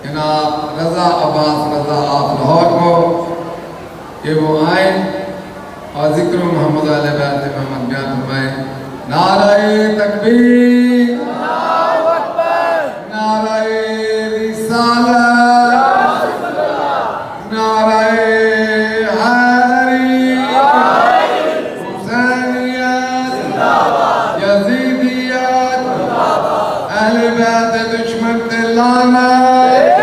جناب رضا عباس رضا آپ لاہور کو کہ وہ آئیں اور ذکر محمد علیہ بیت محمد بیان فرمائیں. نعرہ تکبیر، اللہ اکبر، نعرہ رسالت، نعرہ حیدری، حسینیت، یزیدیت، اہل بیت دشمن تے لعنت،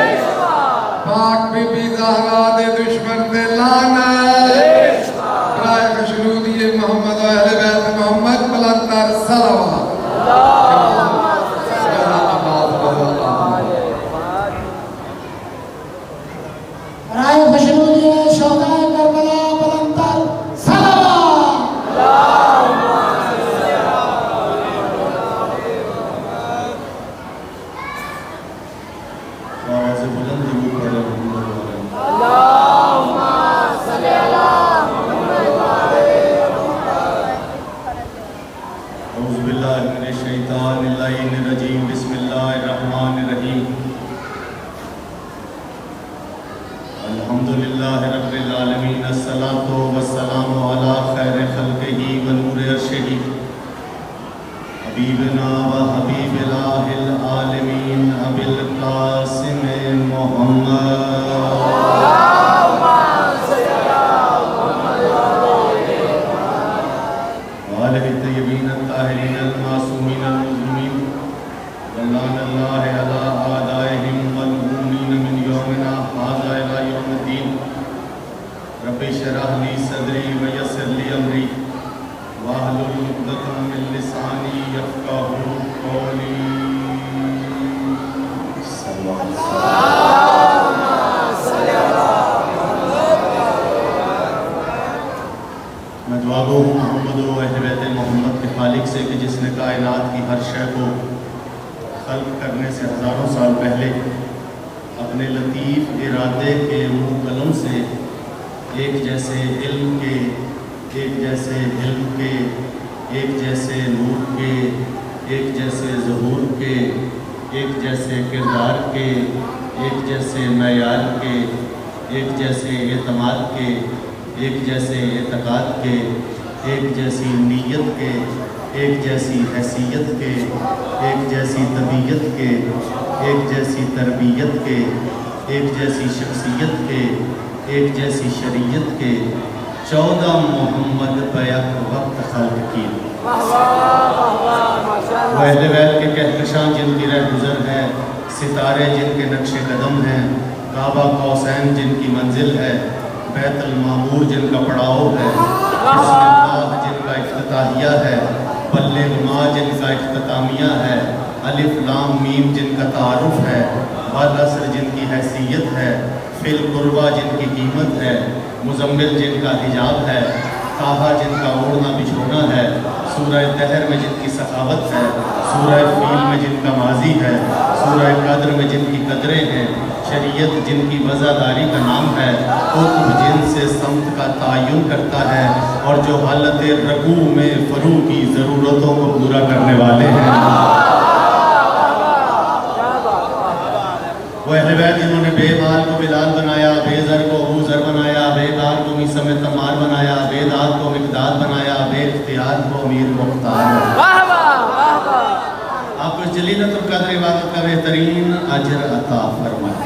پاک بی بی زہرا دے دشمن تے لعنت، برائے خشنودی محمد و اہل بیت محمد بلندر صلوات. رائے خشنودی شہدائے کربلا بلندر صلوات. آواز بلند ضرور پڑھ رہے ہیں. اللہم صلی علی محمد اعوذ باللہ من الشیطان اللعین الرجیم. بسم اللہ الرحمن الرحیم. الحمدللہ رب العالمین. الصلاۃ والسلام علی خیر خلقہ و نور عرشہ حبیبنا و حبیب الہ العالمین ابی القاسم محمد وآلہ الطیبین الطاہرین المعصومین المظلومین ولعن اللہ علی اعدائہم والمؤمنین من یومنا ھذا الی یوم الدین. رب اشرح لی صدری ویسر لی امری واحلل عقدۃ من لسانی یفقہوا قولی. صلی اللہ علیہ وسلم. میں دعا گو ہوں محمد و اہل بیت محمد کے خالق سے کہ جس نے کائنات کی ہر شے کو خلق کرنے سے ہزاروں سال پہلے اپنے لطیف ارادے کے منہ قلم سے ایک جیسے علم کے، ایک جیسے علم کے، ایک جیسے نور کے، ایک جیسے ظہور کے، ایک جیسے کردار کے، ایک جیسے معیار کے، ایک جیسے اعتماد کے، ایک جیسے اعتقاد کے، ایک جیسی نیت کے، ایک جیسی حیثیت کے، ایک جیسی طبیعت کے، ایک جیسی تربیت کے، ایک جیسی شخصیت کے، ایک جیسی شریعت کے 14 محمد بیک وقت خلق کی. وہ اہل بیت کے کہکشاں جن کی رہ گزر ہے، ستارے جن کے نقش قدم ہیں، کعبہ قوسین جن کی منزل ہے، بیت المعمور جن کا پڑاؤ ہے، بسم اللہ جن کا افتتاحیہ ہے، بلغ ما جن کا اختتامیہ ہے، الف لام میم جن کا تعارف ہے، والعصر جن کی حیثیت ہے، فی القربہ جن کی قیمت ہے، مزمل جن کا حجاب ہے، طٰہٰ جن کا اوڑھنا بچھونا ہے، سورہ دہر میں جن کی سخاوت ہے، سورہ فیل میں جن کا ماضی ہے، سورہ قدر میں جن کی قدریں ہیں، شریعت جن کی وضعداری کا نام ہے، قطب جن سے سمت کا تعین کرتا ہے، اور جو حالت رکوع میں فرو کی ضرورتوں کو پورا کرنے والے ہیں. وہ اہل بیت جنہوں نے بے مال کو بلال بنایا، بے زر کو ابو ذر بنایا، بے کار کو میثم تمار بنایا، بے داد کو مقداد بنایا، بے اختیار کو امیر مختار بنایا. آپ کو جلیلۃ القدر عبادت کا بہترین اجر عطا فرمائے.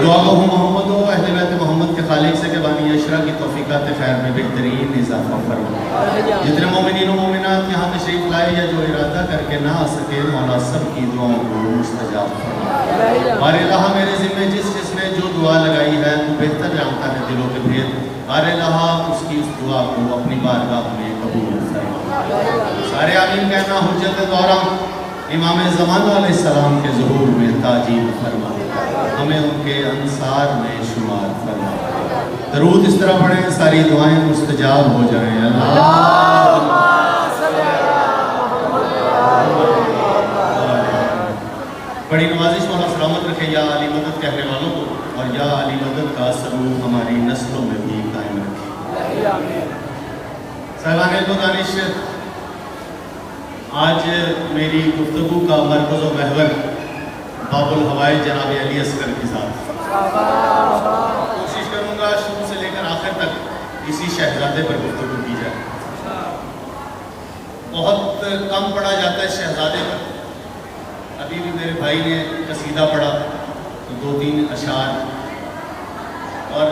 دعا گو ہوں محمد و اہل بیت محمد کے خالق سے کہ بانی اشرا کی توفیقات خیر میں بہترین اضافہ فرمائے. جتنے مومنین و مومنات یہاں تشریف لائے یا جو ارادہ کر کے نہ آ سکے، مولا سب کی دعاؤں کو مستجاب فرمائے. بارے اللہ میرے ذمہ جس نے جو دعا لگائی ہے تو بہتر جانتا ہے دلوں کے بھید. بارے اللہ اس کی اس دعا کو اپنی بارگاہ میں قبول فرمائے. سارے آمین کہنا. حجت دورہ امام زمان علیہ السلام کے ظہور میں تاجیل فرما، ہمیں ان کے انصار میں شمار فرما. درود اس طرح پڑھیں ساری دعائیں مستجاب ہو جائیں. اللہ بڑی نوازش والا سلامت رکھے یا علی مدد کہنے والوں کو، اور یا علی مدد کا سلوک ہماری نسلوں میں بھی قائم رکھے. صاحبان علم و دانش، آج میری گفتگو کا مرکز و محور باب الحوائج جناب علی اصغر کی ذات. کوشش کروں گا شروع سے لے کر آخر تک اسی شہزادے پر گفتگو کی جائے. بہت کم پڑھا جاتا ہے شہزادے پر. ابھی بھی میرے بھائی نے قصیدہ پڑھا تو 2-3 اشعار, اور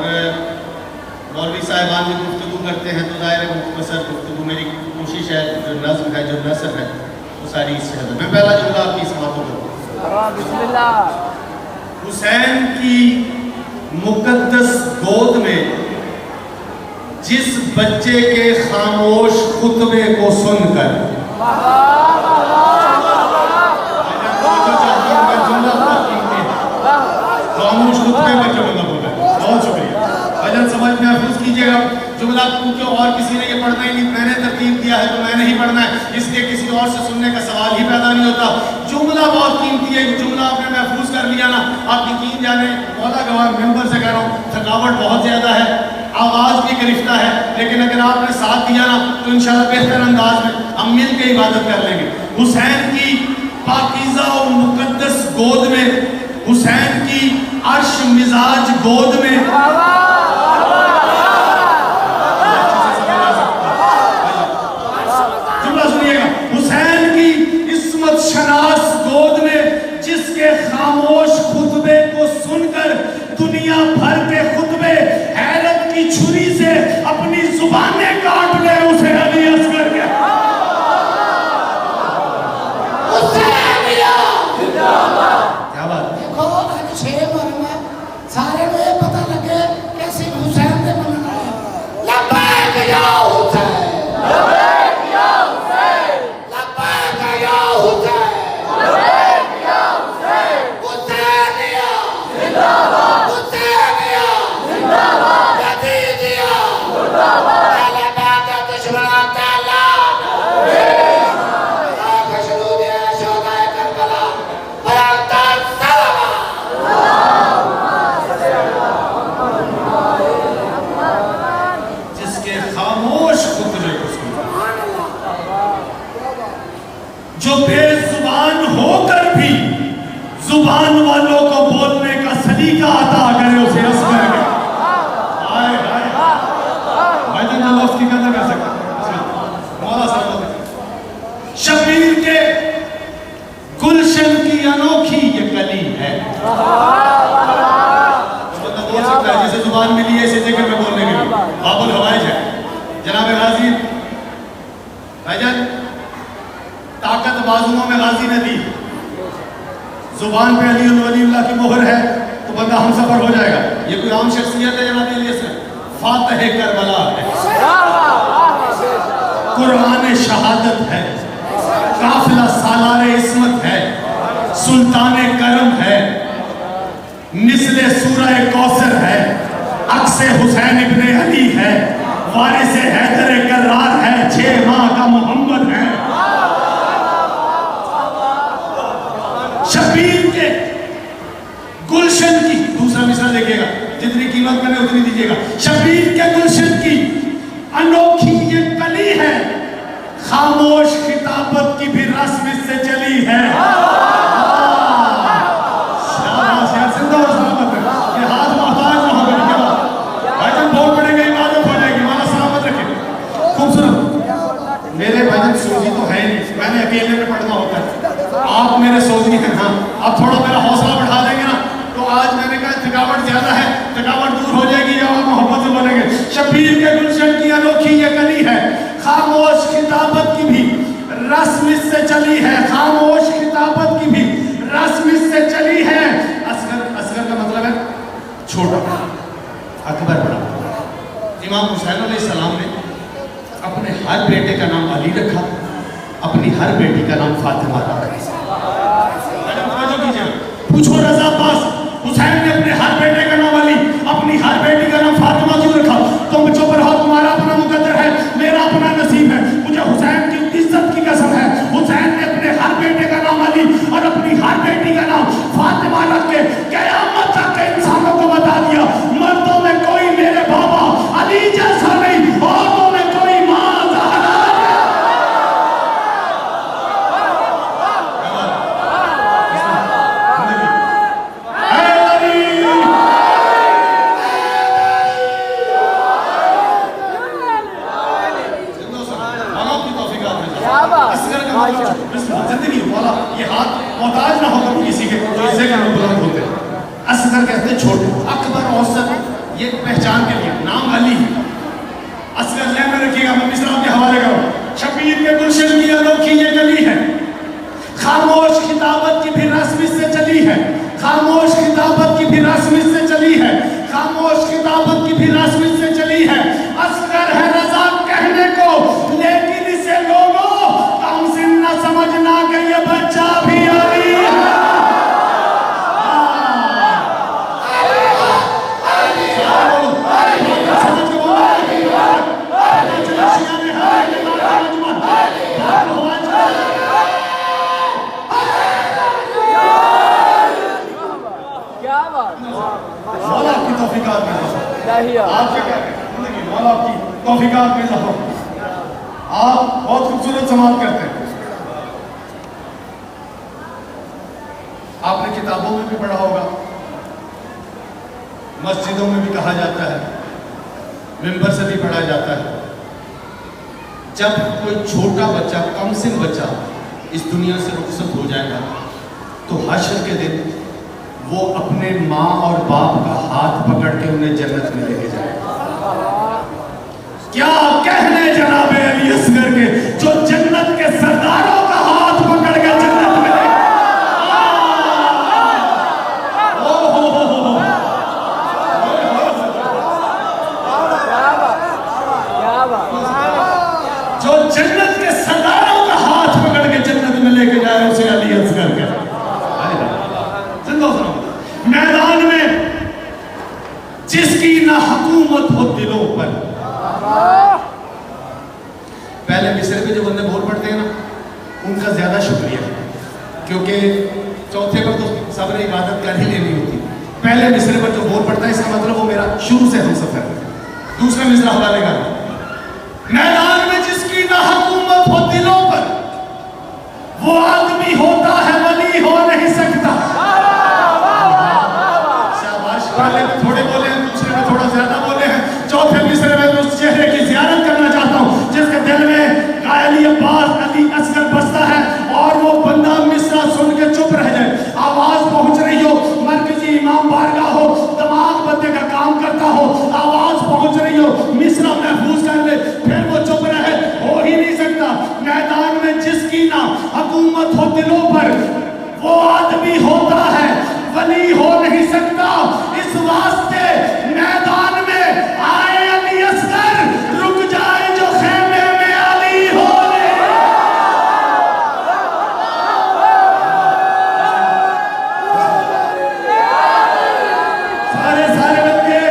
مولوی صاحبان بھی گفتگو کرتے ہیں تو ظاہر ہے مختصر گفتگو. میری کوشش ہے جو نظم ہے جو نثر ہے وہ ساری اس شہزادے. میں پہلا جملہ آپ کی سماعت کروں. بسم اللہ. حسین کی مقدس گود میں جس بچے کے خاموش خطبے کو سن کر, خاموش خطبے پر جو بندہ بولا ہے, بہت شکریہ بھجن, سمجھ محفوظ کیجیے گا جملہ, کیونکہ اور کسی نے یہ پڑھنا ہی نہیں, میں نے ترتیب دیا ہے تو میں نے ہی پڑھنا ہے, اس لیے کسی اور سے سننے کا سوال ہی پیدا نہیں ہوتا. جملہ بہت قیمتی ہے, جملہ آپ نے محفوظ کر لیا نا, آپ یقین جانے مولا گواہ ممبر سے کہہ رہا ہوں تھکاوٹ بہت زیادہ ہے, آواز بھی گرفتہ ہے, لیکن اگر آپ نے ساتھ دیا نا تو انشاءاللہ بہتر انداز میں ہم مل کے عبادت کر لیں گے. حسین کی پاکیزہ و مقدس گود میں, حسین کی عرش مزاج گود میں, جملہ سنیے گا, حسین کی عصمت شناس گود میں جس کے خاموش خطبے کو سن کر دنیا بھر کے خطبے حیرت کی چھری سے اپنی زبانیں کاٹ لے, اسے علی اصغر کے کیا بات. دیکھو آج 6 محرم سارے کو یہ پتہ لگے کیسے حسین نے بننا ہے. لبیک یا حسین, لبیک یا حسین, لبیک یا حسین, لبیک یا حسین, حسینیہ زندہ باد, حسینیہ زندہ باد, یزیدیہ مردہ باد, اہل بیت دشمنوں کا لعنت, خشنودیہ شہدائے کربلا برادر سلام. جس کے خاموش خطبے کو سن جو بے زبان ہو کر بھی زبان والوں کو بولنے کا سلیقہ عطا کرے, اسے اصغر کے آئے آئے بھائی جان اللہ اس کی قدر کر سکتا. مولا صاحب شبیر کے گلشن کی انوکھی یہ کلی ہے. بندہ بول سکتا ہے جسے زبان ملی ہے اسے ذکر میں بولنے کے لیے. باب الحوائج ہے جناب غازی بھائی جان, طاقت بازوؤں میں غازی نے دی, زبان پہ علی ولی اللہ کی مہر ہے تو بندہ ہم سفر ہو جائے گا. یہ کوئی عام شخصیت ہے جناب علی اصغر, فاتح کربلا ہے, قرآن شہادت ہے, قافلہ سالار عصمت ہے, سلطان کرم ہے, مثل سورہ کوثر ہے, عکس حسین ابن علی ہے, وارث حیدر کرار ہے, 6 ماہ کا محمد ہے. شبیر کے گلشن کی دوسرا مصرع دیکھیے گا, جتنی قیمت میں نے اتنی دیجیے گا. شبیر کے گلشن کی انوکھی یہ کلی ہے, خاموش خطابت کی بھی رسم اس سے چلی ہے. شاباش یار, زندہ اور سلامت ہے. یہ ہاتھ محتاج محبت کے بعد بھائی جان بہت پڑے گا, عبادت ہو جائے گی. مولا سلامت رکھے. خوبصورت میرے بھائی جان سوزی تو ہے نہیں, میں نے اکیلے میں پڑھنا ہوتا ہے. آپ میرے سوزی ہیں, ہاں آپ تھوڑا میرا حوصلہ بڑھا دیں گے نا تو آج میں نے کہا تھکاوٹ زیادہ ہے, تھکاوٹ دور ہو جائے گی یا آپ محبت سے بولیں گے. شبیر کے گلشن کی انوکھی یہ کلی ہے, خاموش خطابت کی بھی رسم اس سے چلی ہے, خاموش خطابت کی بھی رسم اس سے چلی ہے. اصغر کا مطلب ہے چھوٹا, اکبر بڑا. امام حسین علیہ السلام نے اپنے ہر بیٹے کا نام علی رکھا, اپنی ہر بیٹی کا نام فاطمہ رکھا. پوچھو رضا عباس, حسین نے اپنے ہر بیٹے کا نام علی, اپنی ہر بیٹی کا نام فاطمہ کیوں رکھا؟ تم چپ رہو, تمہارا اپنا مقدر ہے, میرا اپنا نصیب ہے. مجھے حسین کی عزت کی قسم ہے, حسین نے اپنے ہر بیٹے کا نام علی اور اپنی ہر بیٹی کا نام فاطمہ رکھ کے قیامت تک کے انسانوں کو بتا دیا, مردوں میں کوئی میرے بابا علی جیسا نہیں, عورتوں میں کوئی ماں زہرا. سے چھوٹے، اکبر اوسط، یہ پہچان کے لیے نام علی ہے. اصغر ذہن میں رکھیے گا، میں مصرع کے حوالے کروں. شبیر کے گلشن کی انوکھی یہ گلی ہے، خاموش خطابت کی بھی رسم اس سے چلی ہے، خاموش خطابت کی بھی رسم اس سے چلی ہے، خاموش خطابت کی بھی رسم اس سے چلی ہے. اصغر ہے رضا کہنے کو، لیکن اسے لوگوں کم سن نہ سمجھنا کہ یہ بچہ بھی علی ہے. مولا آپ کی توفیقات میں اضافہ. آپ سے کیا کہتے ہیں، مولا آپ کی توفیقات میں اضافہ. آپ بہت خوبصورت سماعت کرتے ہیں. آپ نے کتابوں میں بھی پڑھا ہوگا، مسجدوں میں بھی کہا جاتا ہے، ممبر سے بھی پڑھا جاتا ہے، جب کوئی چھوٹا بچہ، کم سن بچہ اس دنیا سے رخصت ہو جائے گا تو حشر کے دن وہ اپنے ماں اور باپ کا ہاتھ پکڑ کے انہیں جنت میں لے کے جائے گا. کیا کہنے جناب علی اصغر کے، جو جنت کے سرداروں کا ہاتھ پکڑ کے جنت میں لے جو جنت کے سرداروں کا ہاتھ پکڑ کے جنت میں لے کے جائے اسے علی اصغر کہتے ہیں. میدان میں جس کی نہ حکومت ہو دلوں پر. پہلے مصر میں جو بندے بول پڑتے ہیں نا، ان کا زیادہ شکریہ، کیونکہ چوتھے پر تو صبر عبادت کر ہی لینی ہوتی. پہلے مصر پر جو بول پڑتا ہے اس کا مطلب وہ میرا شروع سے ہم سفر ہے. دوسرے مصرع حوالے کا، میدان میں جس کی نہ حکومت ہو دلوں پر، وہ آدمی ہوتا ہے ولی ہو نہیں سکتا. پہلے میں تھوڑے بولے ہیں، دوسرے میں تھوڑا زیادہ بولے ہیں. چوتھے مصرے میں اس چہرے کی زیارت کرنا چاہتا ہوں جس کے دل میں علی عباس علی اصغر بستا ہے، اور وہ بندہ مصرع سن کے چپ رہ جائے. آواز پہنچ رہی ہو، مرکزی امام بارگاہ ہو، دماغ بندے کا کام کرتا ہو، آواز پہنچ رہی ہو، مصرع محفوظ کر لے، پھر وہ چپ رہے. ہو ہی نہیں سکتا. میدان میں جس کی نہ حکومت ہو دلوں پر، وہ آدمی ہوتا ہے ولی ہو نہیں سکتا. اس واسطے میدان میں آئے علی اصغر، رک جائے جو خیمے میں علی ہو. سارے بندے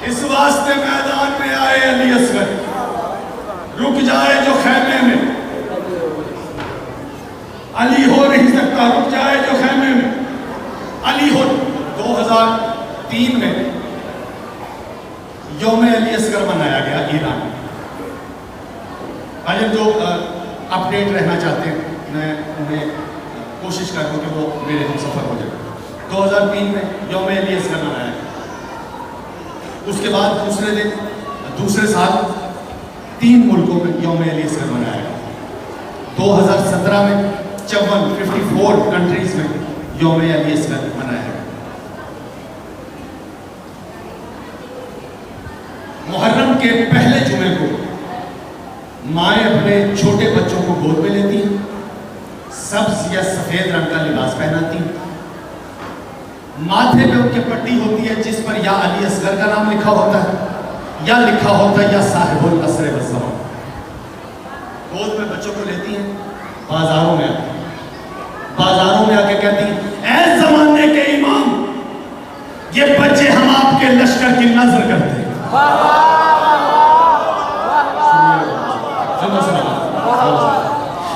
اس واسطے میدان میں آئے علی اصغر، رک جائے جو خیمے میں علی ہو نہیں سکتا. رک جائے جو خیمے میں علی ہو. 2003 میں یوم علی اصغر منایا گیا ایران میں. آج جو اپڈیٹ رہنا چاہتے ہیں میں انہیں کوشش کرتا ہوں کہ وہ میرے ہم سفر ہو جائے. 2003 میں یوم علی اصغر منایا گیا. اس کے بعد دوسرے سال 3 ملکوں میں یوم علی اصغر منایا گیا. 2017 میں 54 کنٹریز میں یوم علی اصغر منایا گیا. محرم کے پہلے جمعے کو مائیں اپنے چھوٹے بچوں کو گود میں لیتی ہیں، سبز یا سفید رنگ کا لباس پہناتی ہیں، ماتھے پہ ان کے پٹی ہوتی ہے جس پر یا علی اصغر کا نام لکھا ہوتا ہے یا لکھا ہوتا ہے یا صاحب العصر والزمان. گود میں بچوں کو لیتی ہیں، بازاروں میں آ کے کہتی ہیں، اے زمانے کے امام، یہ بچے ہم آپ کے لشکر کی نظر کرتے ہیں.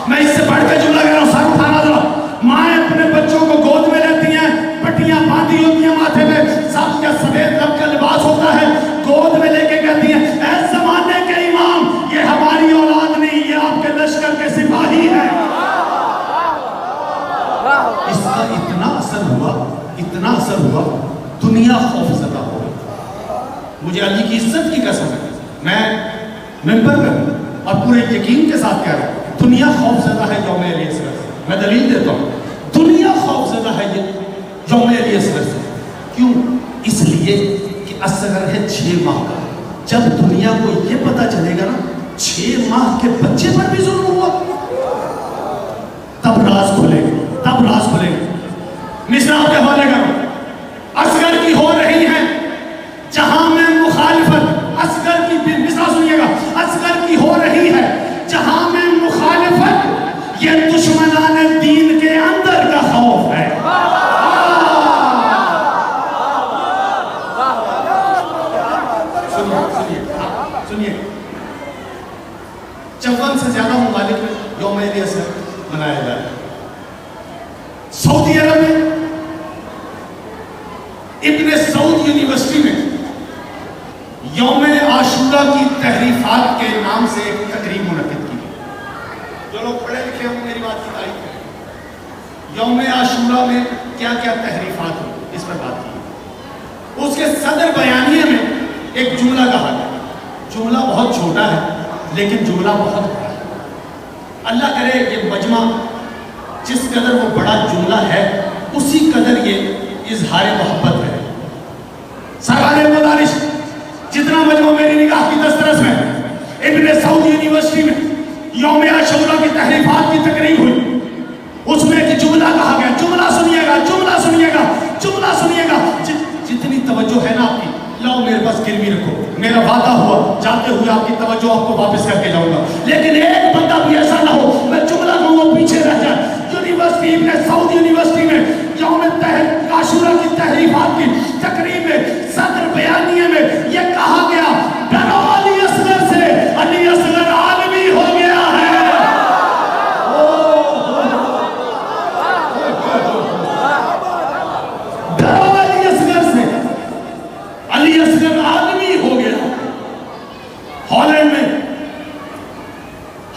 میں اس سے پڑھ کے جملہ کہہ رہا ہوں، سر اٹھانا ذرا. مائیں اپنے بچوں کو گود میں لیتی ہیں، پٹیاں باندھی ہوتی ہیں ماتھے پہ، سب کا سفید رنگ کا لباس ہوتا ہے، گود میں لے کے کہتی ہیں، اے زمانے کے امام، یہ ہماری اولاد نہیں، یہ آپ کے لشکر کے سپاہی ہیں. اس کا اتنا اثر ہوا دنیا خوف زدہ ہو گئی. مجھے علی کی عزت کی قسم ہے، میں منبر میں ہوں اور پورے یقین کے ساتھ کہہ رہا ہوں دنیا خوف زدہ ہے یوم علی اصغر سے. میں دلیل دیتا ہوں دنیا خوف زدہ ہے یوم علی اصغر سے. کیوں؟ اس لیے کہ اصغر ہے 6 ماہ کا. جب دنیا کو یہ پتا چلے گا نا 6 ماہ کے بچے پر بھی ظلم ہوا تب راز کھلے گا، تب راز کھلے گا. مصرع آپ کے حوالے کرو. اصغر کی ہو رہی ہے جہاں میں مخالفت، اصغر کی مصرع سنیے گا، اصغر کی ہو رہی ہے جہاں میں مخالفت، یہ دشمنان دین کے اندر کا خوف ہے. سنیے 54 سے زیادہ ممالک میں یوم علی اصغر منایا جا رہا ہے. سعودی عرب میں ابن سعود یونیورسٹی میں یوم عاشورہ کی تحریفات کے نام سے ایک تقریب منعقد کی. جو لوگ پڑھے لکھے ہوں میری بات کی تعریف کریں. یوم عاشورہ میں کیا کیا تحریفات ہوئی اس پر بات کی. اس کے صدر بیانیے میں ایک جملہ کہا گیا. جملہ بہت چھوٹا ہے لیکن جملہ بہت بڑا ہے. اللہ کرے یہ مجمع جس قدر وہ بڑا جملہ ہے اسی قدر یہ اظہار محبت ہے. سرکار مدارس جتنا مجمع میری نگاہ کی دسترس میں ابن سعود یونیورسٹی میں یوم عاشورہ کی تحریفات کی تقریب ہوئی. اس میں ایک جملہ کہا گیا. جملہ سنیے گا، جملہ سنیے گا، جملہ سنیے گا. جتنی توجہ ہے نا آپ کی لاؤ میرے پاس گروی رکھو. میرا وعدہ ہوا جاتے ہوئے آپ کی توجہ آپ کو واپس کر کے جاؤں گا. لیکن ایک بندہ بھی ایسا نہ ہو میں جملہ کہوں وہ پیچھے رہ جائے. یونیورسٹی ابن سعود یونیورسٹی میں یوم عاشورہ کی تحریفات کی تقریب میں صدر بیانیے میں یہ کہا گیا ڈرو علی اصغر سے، علی اصغر عالمی ہو گیا ہے. ڈرو علی اصغر سے، علی اصغر عالمی ہو گیا. ہالینڈ میں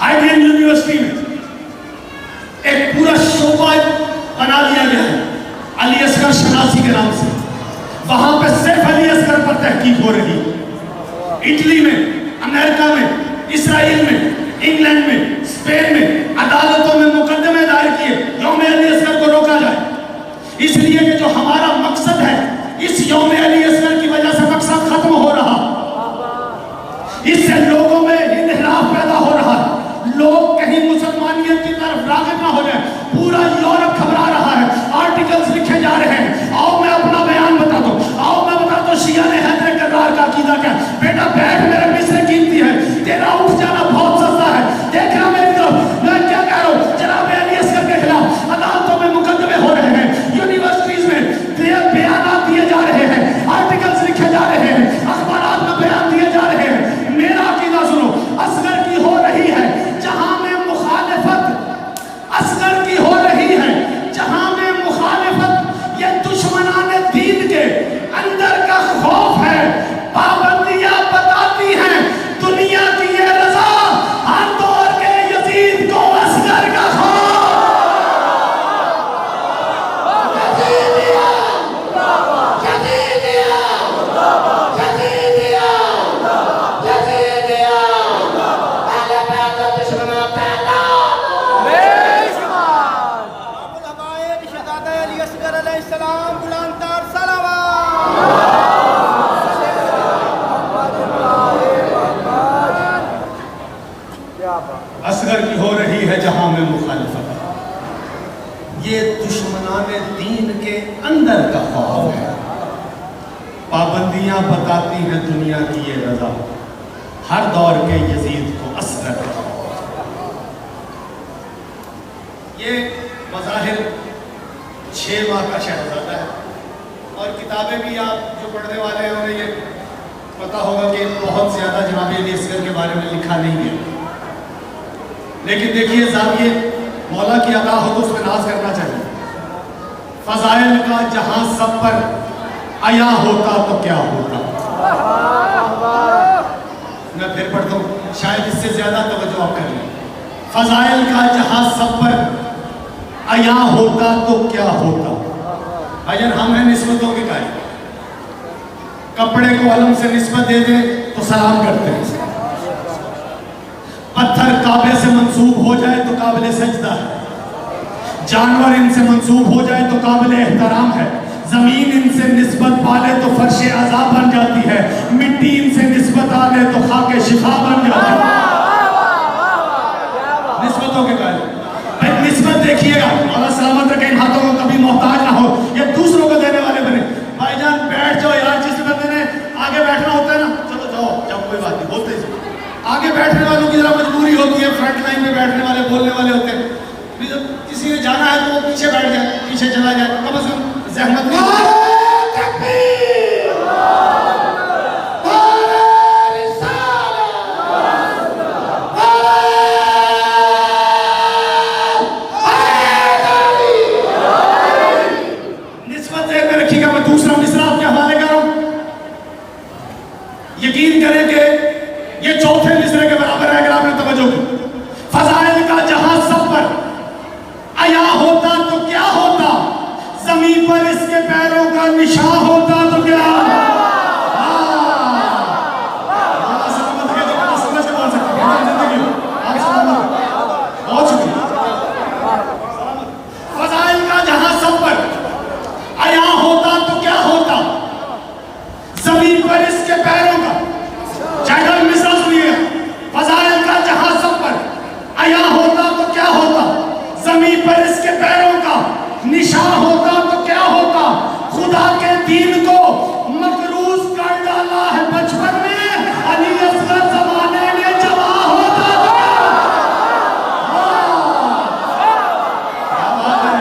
ہائیڈین یونیورسٹی میں ایک پورا شعبہ بنا لیا گیا ہے علی اصغر شناسی کے نام سے. وہاں پہ صرف علی اصغر پر تحقیق ہو رہی. اٹلی میں، امریکہ میں، اسرائیل میں، انگلینڈ میں، اسپین میں عدالتوں میں مقدمے دائر کیے یوم علی اصغر کو روکا جائے. اس لیے کہ جو ہمارا مقصد ہے اس یوم علی اصغر کی وجہ سے مقصد ختم ہو رہا. اس سے لوگوں میں انحراف پیدا ہو رہا ہے. لوگ کہیں مسلمانیت کی طرف راغب نہ ہو جائے. پورا یورپ گھبرا رہا ہے. آرٹیکلز لکھے جا رہے ہیں. آؤ میں اپنا بیان بتا دوں. آؤ میں بتا دوں شیعہ نے حیدر کرار کا عقیدہ کیا. بیٹا بیٹھ میرے مصر قیمتی ہے. تیرا اٹھ جانا بہت سستا ہے. دیکھ رہا میری طرف میں کیا کہہ رہا ہوں. جناب علی اصغر کے خلاف عدالتوں میں مقدمے ہو رہے ہیں. یونیورسٹیز میں بیانات دیے جا رہے ہیں. آرٹیکلز لکھے جا رہے ہیں. اخبارات میں بیان دیے جا رہے ہیں. میرا عقیدہ سنو. اصغر کی ہو رہی ہے جہاں میں مخالفت، اصغر کی ہو رہی ہے جہاں میں مخالفت یہ دشمنان دین کے اندر کا خوف ہے. پابندیاں بتاتی ہیں دنیا کی یہ رضا ہر دور کے یزید کو اصغر کا خوف. اصغر کی ہو رہی ہے جہاں میں مخالفت، یہ دشمنان دین کے اندر کا خوف ہے. پابندیاں بتاتی ہیں دنیا کی یہ رضا ہر دور کے یزید کو اصغر کا خوف. یہ مظاہر 6 ماہ کا شہزادہ ہے. اور کتابیں بھی آپ جو پڑھنے والے ہیں انہیں یہ پتا ہوگا کہ بہت زیادہ جناب علی اصغر کے بارے میں لکھا نہیں ہے. لیکن دیکھیے زاویے مولا کی عطا ہو تو اس میں ناز کرنا چاہیے. فضائل کا جہاں سب پر عیا ہوتا تو کیا ہوتا. میں پھر پڑھتا ہوں شاید اس سے زیادہ توجہ آپ کر لیں. فضائل کا جہاں سب پر عیا ہوتا تو کیا ہوتا. بھائیان ہم ہیں نسبتوں کے قائل. کپڑے کو علم سے نسبت دے دیں تو سلام کرتے ہیں. پتھر کعبے سے منسوب ہو جائے تو قابل سجدہ ہے، جانور ان سے منسوب ہو جائے تو قابل احترام ہے، زمین ان سے نسبت پالے تو فرش عذاب بن جاتی ہے، مٹی ان سے نسبت آلے تو خاک شفا بن جاتی ہے۔ نسبتوں کے قائل بھائی نسبت دیکھیے گا، اللہ سلامت رکھے ان ہاتھوں کو کبھی محتاج نہ ہو، یہ دوسروں کو دینے والے بنے۔ بھائی جان بیٹھ جاؤ یار، جس بندے نے آگے بیٹھنا ہوتا ہے نا، چلو جاؤ جاؤ کوئی بات نہیں، بولتے جاؤ۔ آگے بیٹھنے والوں کی ذرا مجبوری ہوتی ہے، فرنٹ لائن میں بیٹھنے والے بولنے والے ہوتے ہیں، جب کسی نے جانا ہے تو وہ پیچھے بیٹھ جائے، پیچھے چلا جائے، کم از کم زحمت نہیں۔ نسبت ذہن میں رکھیے گا، میں دوسرا مصرع آپ کے حوالے کر رہا ہوں، یقین کریں کہ یہ چوتھے مصرع کے برابر ہے اگر آپ نے توجہ کی۔ فضائل کا جہاں سب پر عیا ہوتا تو کیا ہوتا، زمین پر اس کے پیروں کا نشان ہوتا تو کیا فضائل کا جہاں سب پر عیا ہوتا تو کیا ہوتا، زمین پر اس کے پیروں کا، چاہے مثال سنیے، فضائل کا جہاں سب پر عیا ہوتا تو کیا ہوتا، زمین پر اس کے پیروں کا نشان ہوتا تو کیا ہوتا، خدا کے دین کو مقروض کر ڈالا ہے بچپن میں، علی اصغر زمانے میں جوان ہوتا تو کیا بات ہے،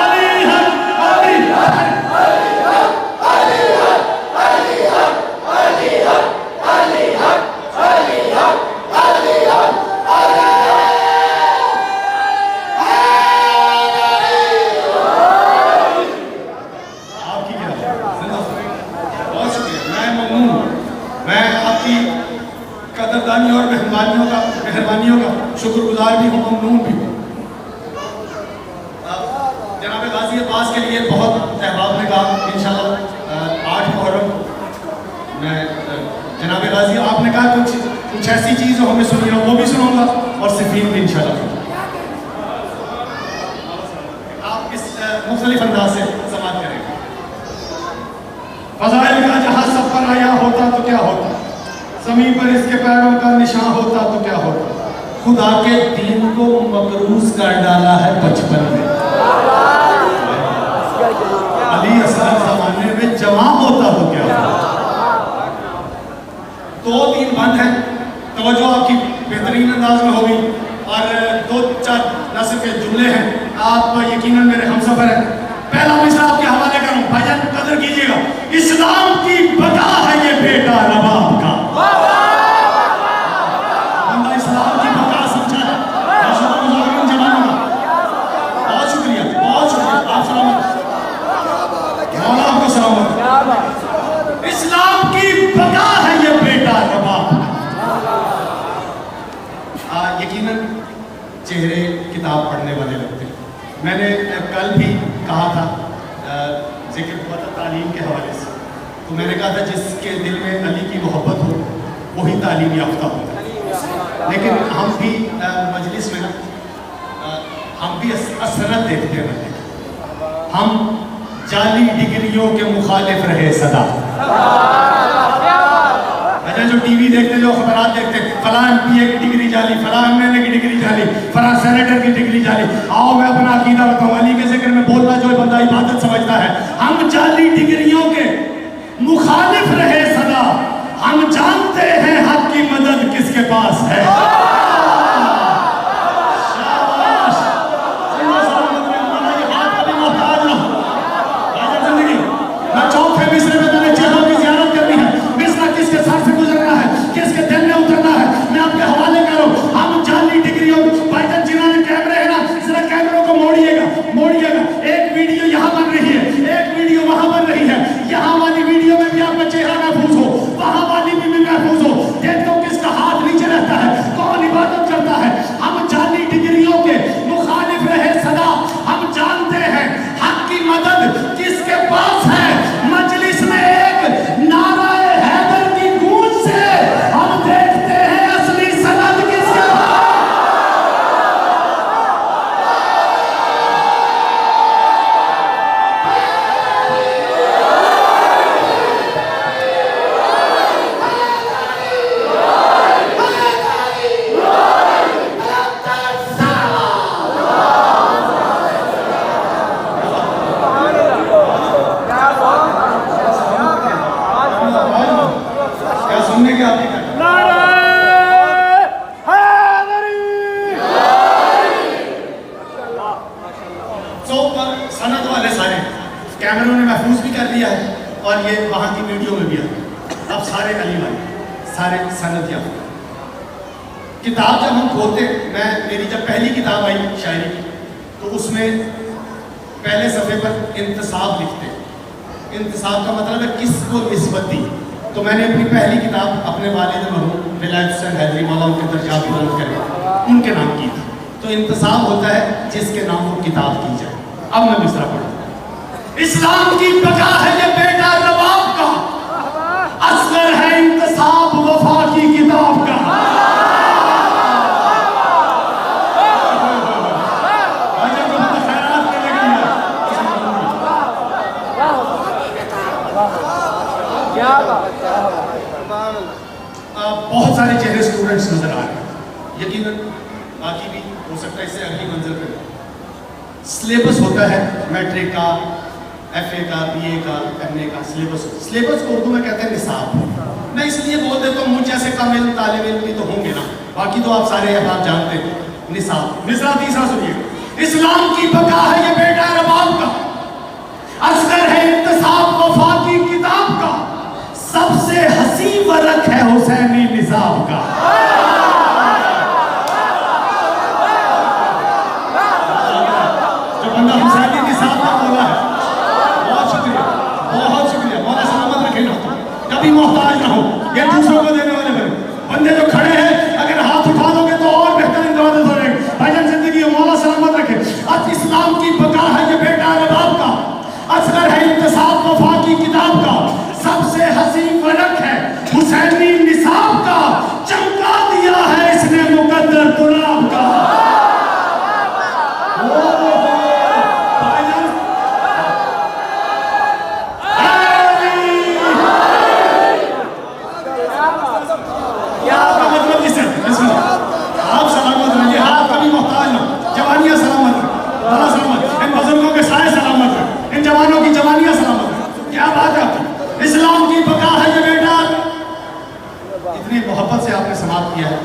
علی حق علی حق علی حق علی حق علی حق علی حق علی حق علی حق قدردانی اور مہربانیوں کا شکر گزار بھی ہوں، ممنون بھی ہوں۔ جناب غازی عباس کے لیے بہت احباب نے کہا انشاءاللہ 8 محرم میں جناب غازی آپ نے کہا کچھ ایسی چیز جو ہمیں سنی ہو وہ بھی سنوں گا اور صفین بھی انشاءاللہ آپ اس مختلف انداز سے سماعت کریں گے۔ فضائل کا جہاں سب پر آیا ہوتا تو کیا ہوتا، زمین پر اس کے پیروں کا نشان ہوتا تو کیا ہوتا، خدا کے دین کو مقروض کر ڈالا ہے بچپن میں، علی اصغر زمانے میں جوان ہوتا تو کیا ہوتا۔ 2 دین بند ہیں، توجہ آپ کی بہترین انداز میں ہوگی، اور 2-4 نصر کے جملے ہیں، آپ یقیناً میرے ہم سفر ہیں۔ پہلا مصرع آپ کے حوالے کروں، بھائی جان قدر کیجئے گا، اسلام کی بقا ہے یہ بیٹا رباب کا، بندہ اسلام کی بقا سمجھا ہے، بہت شکریہ بہت شکریہ، آپ سلامت، مولا آپ کو سلامت، اسلام کی بقا ہے یہ بیٹا رباب کا۔ یقیناً چہرے کتاب پڑھنے والے لگتے ہیں، میں نے کل بھی کہا تھا، ذکر ہوا تھا تعلیم کے حوالے سے، تو میں نے کہا تھا جس کے دل میں علی کی محبت ہو وہی تعلیم یافتہ ہوتا ہے، لیکن ہم بھی مجلس میں نا ہم بھی اثرت دیکھتے ہیں، ہم جعلی ڈگریوں کے مخالف رہے سدا۔ اچھا جو ٹی وی دیکھتے جو خبرات دیکھتے فلاں ایم پی اے کی ڈگری جعلی، فلاں ایم ایل اے کی ڈگری جعلی، فلاں سینیٹر کی ڈگری جعلی، آؤ میں اپنا عقیدہ بتاؤں، علی کے ذکر میں بولنا جو بندہ عبادت سمجھتا ہے، ہم جعلی ڈگریوں کے مخالف رہے سدا، ہم جانتے ہیں حق کی مدد کس کے پاس ہے۔ اور یہ وہاں کی ویڈیو میں بھی آتا. اب سارے علی بھائی, سارے سند یافتہ کتاب جب ہم کھولتے, میری جب پہلی کتاب آئی شاعری کی تو اس میں پہلے صفحے پر انتصاب لکھتے. انتصاب کا مطلب ہے کس کو نسبت دی. تو میں نے اپنی پہلی کتاب اپنے والد مرحوم ولایت حسین حیدری مولا ان کے درجات بلند کرے ان کے نام کی تھی. تو انتصاب ہوتا ہے جس کے نام وہ کتاب کی جائے. اب میں مصرع پڑھوں. اسلام کی بقا ہے یہ بیٹا رباب کا, اصغر ہے انتصاب وفا کی کتاب کا. بہت سارے چہرے اسٹوڈنٹس نظر آ رہے ہیں, یقیناً باقی بھی ہو سکتا ہے اس سے اگلی منزل پہ. سلیبس ہوتا ہے میٹرک کا, ایف اے کا, بی اے کا, ایم اے کا سلیبس. سلیبس کو اردو میں کہتے ہیں نصاب. میں اس لیے بول دیتا ہوں مجھ جیسے کم علم طالب علم بھی تو ہوں گے نا, باقی تو آپ سارے آپ جانتے ہیں. نصاب. مصرع تیسرا سنیے. اسلام کی بقا ہے یہ بیٹا رباب کا, اصغر ہے انتصاب وفا کی کتاب کا, سب سے حسین ورق ہے حسینی نصاب کا. جو بندہ حسینی نصاب کا بولا ہے, بہت شکریہ, بہت شکریہ. مولا سلامت رکھے نا, کبھی محتاج نہ ہو. یہ دوسروں کو دینے والے بندے جو کھڑے ہیں اگر ہاتھ اٹھا دو گے تو اور بہتر انتظام ہو رہے ہیں. بھائی جان زندگی مولا سلامت رکھے. آج اسلام کی بقا ہے یہ بیٹا رباب کا, اصغر ہے انتصاب وفا کی کتاب کا, سب سے حسین ورق ہے حسینی نصاب کا, چمکا دیا ہے اس نے مقدر تراب کا. آپ سلامت رہیے, آپ کبھی محتاج نہ, جوانیاں سلامت رہیں, بڑا سلامت, ان بزرگوں کے سائے سلامت رہیں, ان جوانوں کی جوانیاں سلامت رہیں. کیا بات ہے آپ کی. اسلام کی بقا ہے یہ بیٹا. اتنی محبت سے آپ نے سماعت کیا ہے,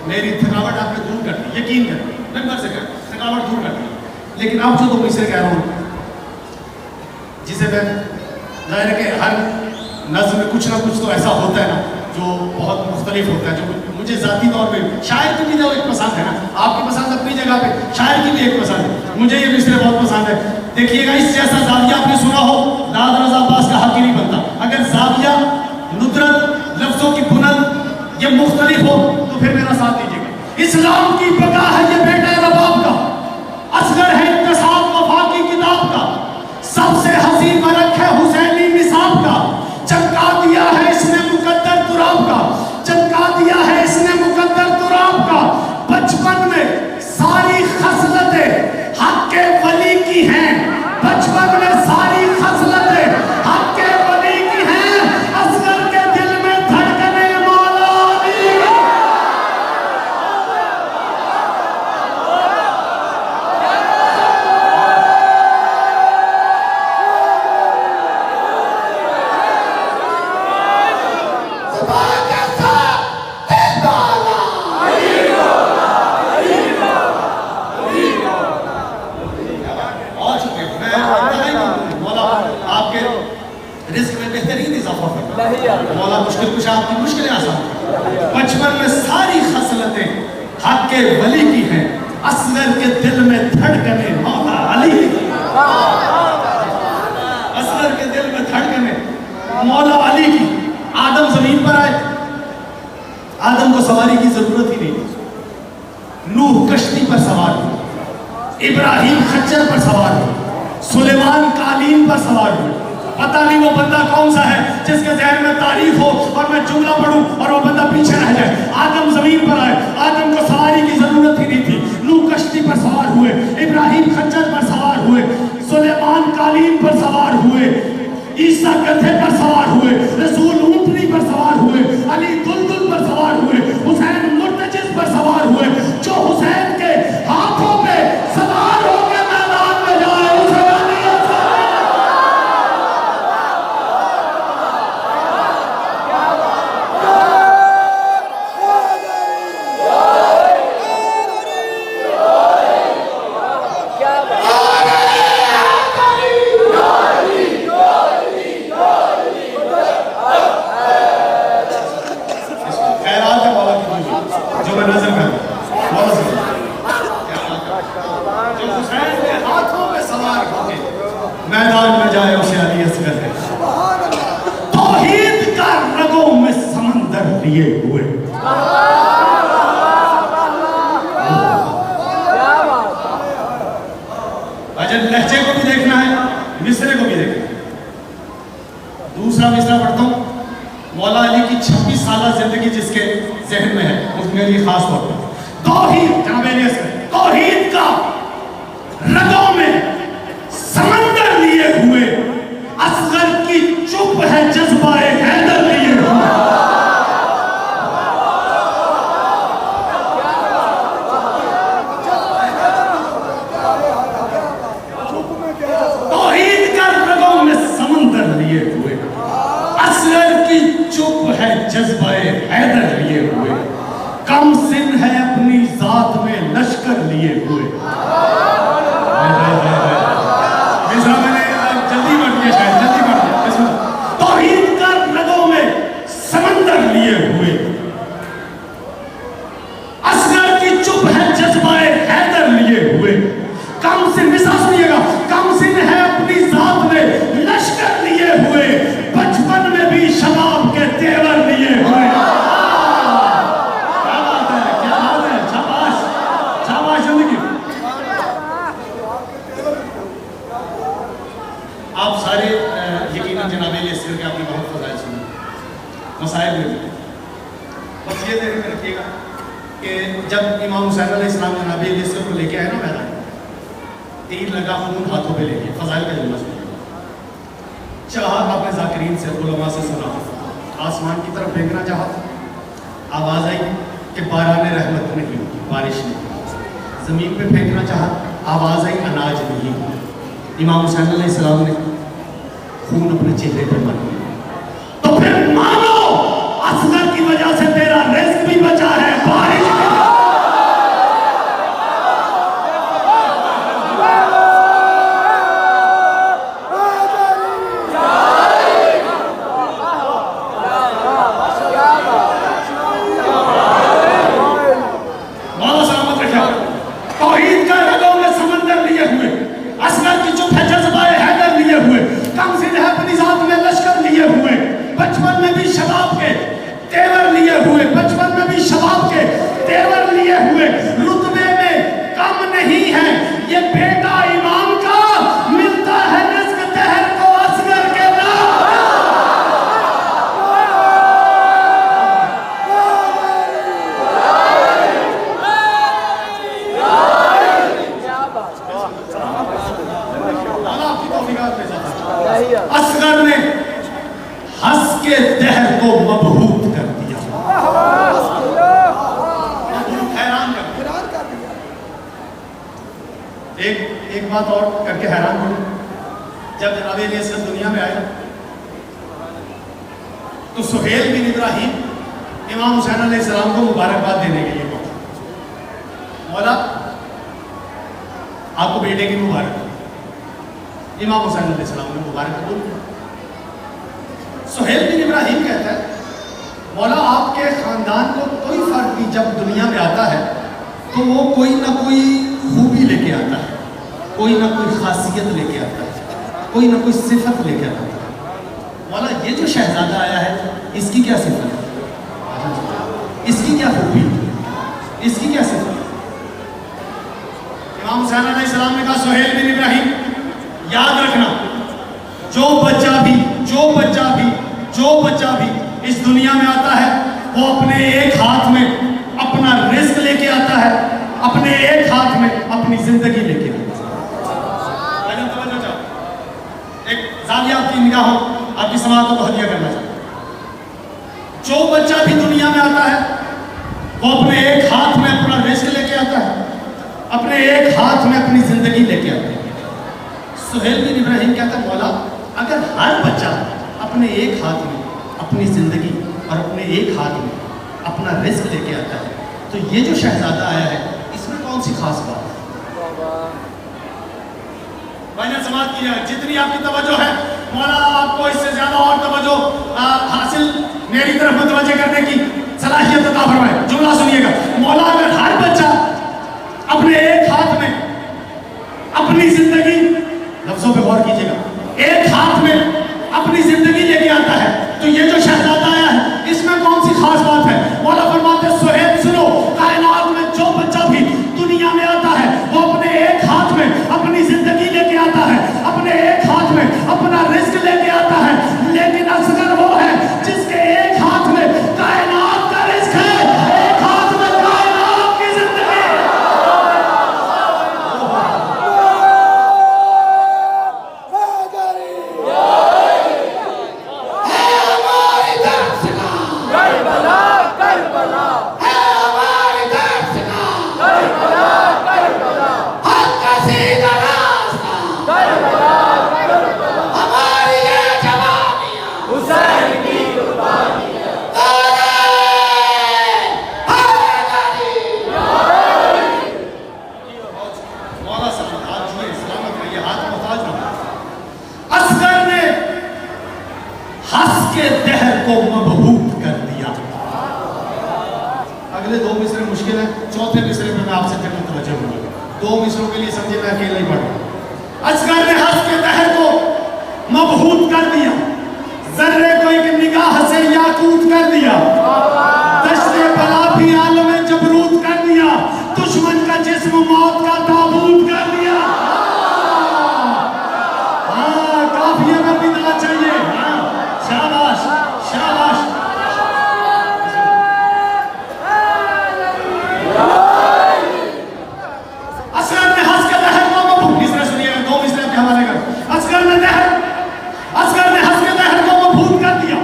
میری تھکاوٹ آپ نے دور کر دی, یقین کریں, نمبر سے کہیں تھکاوٹ دور کر دی. لیکن آپ جو تو مجھ سے کہہ رہا ہوں, جسے میں ظاہر ہے کہ ہر نظم میں کچھ نہ کچھ تو ایسا ہوتا ہے نا جو بہت مختلف ہوتا ہے, جو مجھے ذاتی طور پہ شاعر کی بھی جو ایک پسند ہے نا, آپ کی پسند اپنی جگہ پہ, شاعر کی بھی ایک پسند ہے. مجھے یہ مصرع بہت پسند ہے. دیکھیے گا اس جیسا زاویہ آپ نے سنا ہو, داد رضا عباس کا حق ہی نہیں بنتا. اگر زاویہ, ندرت, لفظوں کی بنند یہ مختلف ہو تو پھر میرا ساتھ دیجیے گا. اسلام کی بقا ہے یہ بیٹا رباب کا, اصغر ہے انتصاب وفا کی کتاب کا, سب سے حسین ورق ہے حسینی نصاب کا, چمکا دیا ہے اس نے مقدر تراب کا, چمکا دیا ہے اس نے مقدر تراب کا. بچپن میں ساری خصلتیں حق کے ولی کی ہیں, بچپن میں ساری خصلتیں حق کے ولی کی ہیں, اصغر کے دل میں دھڑکنے مولا علی. مولا مشکل کچھ آپ کی مشکلیں آسان. بچپن میں ساری خصلتیں حق کے ولی کی ہیں, اصغر کے دل میں دھڑکنے مولا علی. اصغر کے دل میں دھڑکنے مولا علی کی. آدم زمین پر آئے, آدم کو سواری کی ضرورت ہی نہیں. نوح کشتی پر سوار ہوئے, ابراہیم خچر پر سوار ہوئے, سلیمان قالین پر سوار ہوئے. پتہ نہیں وہ بندہ کون سا ہے جس کے ذہن میں تاریخ ہو اور میں جملہ پڑھوں اور وہ بندہ پیچھے رہ جائے. آدم زمین پر آئے, آدم کو سواری کی ضرورت ہی نہیں تھی. نوح کشتی پر سوار ہوئے, ابراہیم خچر پر سوار ہوئے, سلیمان قالین پر سوار ہوئے, عیسیٰ گدھے پر سوار ہوئے, رسول اونٹنی پر سوار ہوئے, علی دلدل پر سوار ہوئے, حسین مرتجز پر سوار ہوئے. جو حسین کے ہاتھوں پہ سوار ہو کے میدان میں جائے اسے جو میں نظر کر مولا صلی اللہ جو حسین کے ہاتھوں پہ سوار ہو کے میدان میں جائے اسے علی اصغر ہے توحید کا رگوں میں سمندر لیے ہوئے اجل لہجے کو بھی دیکھنا ہے مصرے کو بھی دیکھنا ہے دوسرا مصرع پڑھتا ہوں مولا علی کی 26 سالہ زندگی جس کے ذہن میں ہے اس میں لیے خاص طور پر توحید جناب علی اصغر توحید کا رگوں میں سمندر لیے ہوئے اصغر کی چپ ہے جذبہ حیدر لیے ہوئے توحید کا رگوں میں سمندر لیے ہوئے اصغر کی چپ ہے جذبہ حیدر لیے ہوئے کم سن ہے اپنی ذات میں لشکر لیے ہوئے جلدی بڑھ گیا شاید جلدی بڑھ گیا توحید کا رگوں میں سمندر لیے ہوئے اصغر کی چپ ہے جذبہ حیدر لیے ہوئے کم سن مثال سنیے گا کم سن ہے اپنی ذات میں لشکر لیے ہوئے بچپن میں بھی شباب کے تیور لیے ہوئے آپ سارے یقیناً جناب علی اصغر کے آپ نے بہت فضائل سنے مسائل میں بس یہ ذہن میں رکھیے گا کہ جب امام حسین علیہ السلام جناب علی اصغر کو لے کے آئے نا میدان تیر لگا خون ہاتھوں پہ لے کے فضائل کا جملہ سنیے چاہا آپ نے ذاکرین سے علماء سے سنا آسمان کی طرف پھینکنا چاہا آواز آئی کہ باران رحمت نہیں ہوگی بارش نہیں زمین پہ پھینکنا چاہا آواز آئی اناج نہیں ہوگی امام حسین علیہ السلام نے خون اپنے چہرے پر مار دیا تو پھر مانو اصغر کی وجہ سے تیرا رزق بھی بچا ہے بارش بھی اصغر نے ہنس کے دہر کو مبہوت کر دیا حیران کر دیا ایک بات اور کر کے حیران کروں جب جناب علی اصغر دنیا میں آئے تو سہیل بن ابراہیم امام حسین علیہ السلام کو مبارکباد دینے کے لیے پہنچا مولا آپ کو بیٹے کی مبارک امام حسین علیہ السلام نے مبارک قبول کیا سہیل بن ابراہیم کہتا ہے مولا آپ کے خاندان کو کوئی فرق نہیں جب دنیا میں آتا ہے تو وہ کوئی نہ کوئی خوبی لے کے آتا ہے کوئی نہ کوئی خاصیت لے کے آتا ہے کوئی نہ کوئی صفت لے کے آتا ہے مولا یہ جو شہزادہ آیا ہے اس کی کیا صفت ہے اس کی کیا خوبی اس کی کیا صفت ہے امام حسین علیہ السلام نے کہا سہیل بن ابراہیم یاد رکھنا جو بچہ بھی اس دنیا میں آتا ہے وہ اپنے ایک ہاتھ میں اپنا رزق لے کے آتا ہے اپنے ایک ہاتھ میں اپنی زندگی لے کے آتا ہے ایک زاویہ آپ کی نگاہوں آپ کی سماعت کو ہدیہ کرنا چاہتا ہے جو بچہ بھی دنیا میں آتا ہے وہ اپنے ایک ہاتھ میں اپنا رزق لے کے آتا ہے اپنے ایک ہاتھ میں اپنی زندگی لے کے آتا ہے سہیل بن ابراہیم کہتا ہے مولا اگر ہر بچہ اپنے ایک ہاتھ میں اپنی زندگی اور اپنے ایک ہاتھ میں اپنا رزق لے کے آتا ہے تو یہ جو شہزادہ آیا ہے اس میں کون سی خاص بات ہے بھائی نے سماعت کیا جتنی آپ کی توجہ ہے مولا آپ کو اس سے زیادہ اور توجہ حاصل میری طرف متوجہ کرنے کی صلاحیت عطا فرمائے جملہ سنیے گا اگلے 2 مصرے مشکل ہیں, چوتھے مصرے پہ میں آپ سے پھر متوجہ ہوں گا. 2 مصروں کے لیے سمجھے میں اکیلا ہی پڑھوں. اصغر نے حق کے دہر کو مبہوت کر دیا, ذرے کو ایک نگاہ سے یاقوت کر دیا, دشت بلا بھی عالم جبروت کر دیا, دشمن کا جسم موت کا تابوت کر دیا. ہاں کافیہ میں بدلا چاہیے. ہاں شاباش شاباش. اصغر نے حق کے دہر کو مبہوت, مصرے سنیے گا 2 مصرے کے حوالے کر. اصغر نے حق کے دہر کو مبہوت کر دیا,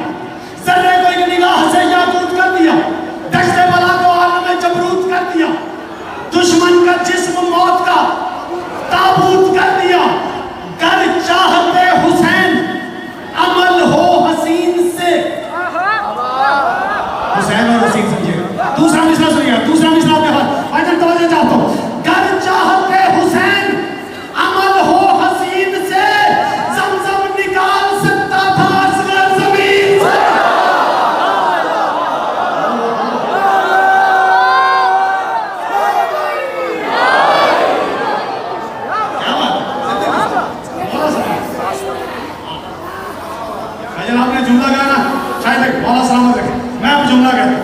ذرے کو ایک نگاہ سے یاقوت کر دیا, دشت بلا کو عالم جبروت کر دیا, دشمن کا جسم موت کا تابوت کر دیا. گر چاہتے حسین عمل ہو حسین سے, حسین اور حسین سمجھے گا. دوسرا مصرع سنیے گا, دوسرا مصرع آپ کے پاس آئیے توجہ چاہتا ہوں. گر چاہتے حسین عمل ہو حسین سے, زمزم نکال سکتا تھا اصغر زمین سے. آپ نے جملہ کہا نا, شاید مولا سلامت رکھے, میں اب جملہ کہتا ہوں.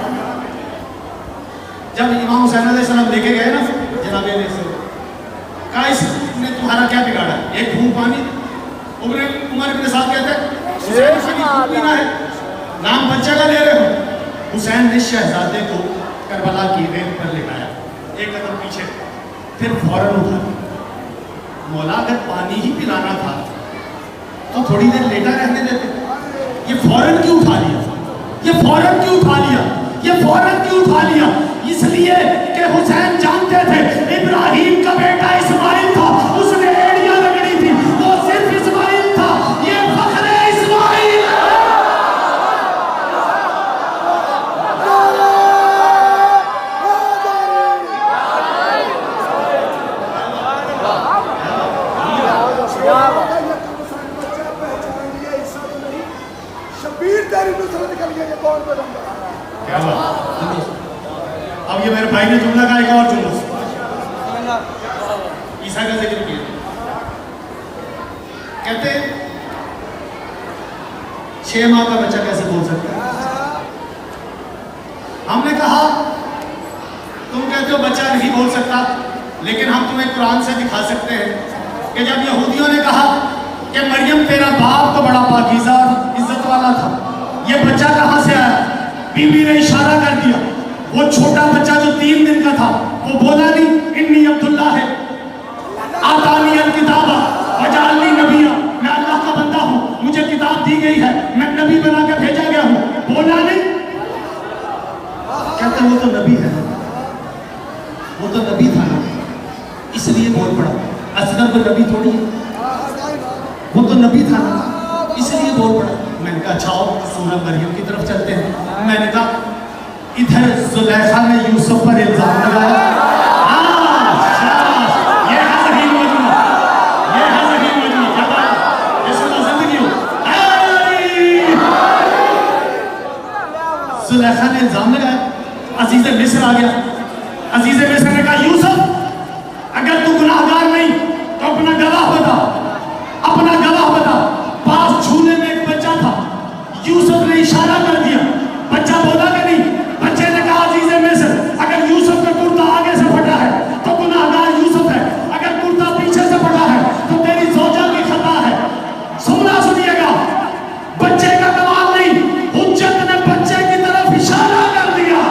جب امام حسین علیہ السلام لے کے گئے نا جناب علیہ السلام, کہا اس نے تمہارا کیا بگاڑا, ایک گھونٹ پانی. عمر ابن سعد کہتے ہیں حسین خالی دودھ پینا ہے, نام بچہ کا لے رہے ہو. حسین نے شہزادے کو کربلا کی ریت پر لٹایا, ایک قدم پیچھے, پھر فوراً اٹھا. مولا اگر پانی ہی پلانا تھا تو تھوڑی دیر لیٹا رہنے دیتے, یہ فوراً کیوں اٹھا لیا, یہ فوراً کیوں اٹھا لیا, یہ فوراً کیوں اٹھا لیا؟ اس لیے کہ حسین جانتے تھے ابراہیم کا بیٹا اسماعیل تھا, اس نے ایڑیاں رگڑی تھی, وہ صرف اسماعیل تھا, یہ فخر اسماعیل. کیا بات. اب یہ میرے بھائی نے جملہ کہا, ایک اور جملہ عیسیٰ کا ذکر کیا. کہتے 6 ماہ کا بچہ کیسے بول سکتا ہے؟ ہم نے کہا تم کہتے ہو بچہ نہیں بول سکتا, لیکن ہم تمہیں قرآن سے دکھا سکتے ہیں کہ جب یہودیوں نے کہا کہ مریم تیرا باپ تو بڑا پاکیزہ عزت والا تھا, یہ بچہ کہاں سے آیا؟ بی بی نے اشارہ کر دیا, وہ چھوٹا بچہ جو 3 دن کا تھا وہ بولا نہیں انی عبداللہ ہے, آتانی الکتاب وجعلنی نبیہ, میں اللہ کا بندہ ہوں, مجھے کتاب دی گئی ہے, میں نبی بنا کے بھیجا گیا ہوں, بولا نہیں. کہتے وہ تو نبی ہے, وہ تو نبی تھا نا, اس لیے بول پڑا. اصغر کو نبی تھوڑی ہے, وہ تو نبی تھا نا, اس لیے بول پڑا. میں نے کہا اچھا سورہ مریم کی طرف چلتے ہیں. میں نے کہا ادھر زلیخا نے یوسف پر الزام لگایا. یہ ہے صحیح مجموعہ, یہ ہے صحیح مجموعہ. کیا بات, اس کو زندگی ہو. زلیخا نے الزام لگایا, عزیز مصر آ گیا. عزیز مصر نے کہا یوسف اگر تو گناہگار نہیں تو اپنا گواہ بتا, اپنا گواہ بتا. پاس جھولے میں ایک بچہ تھا, یوسف نے اشارہ کر دیا, بچہ بولا کہ نہیں. بچے نے کہا عزیز مصر اگر یوسف کا کرتا آگے سے پھٹا ہے تو گناہگار یوسف ہے, اگر کرتا پیچھے سے پھٹا ہے تو تیری زوجہ کی خطا ہے. سننا سنیے گا, بچے کا کمال نہیں, حجت نے بچے کی طرف اشارہ کر دیا.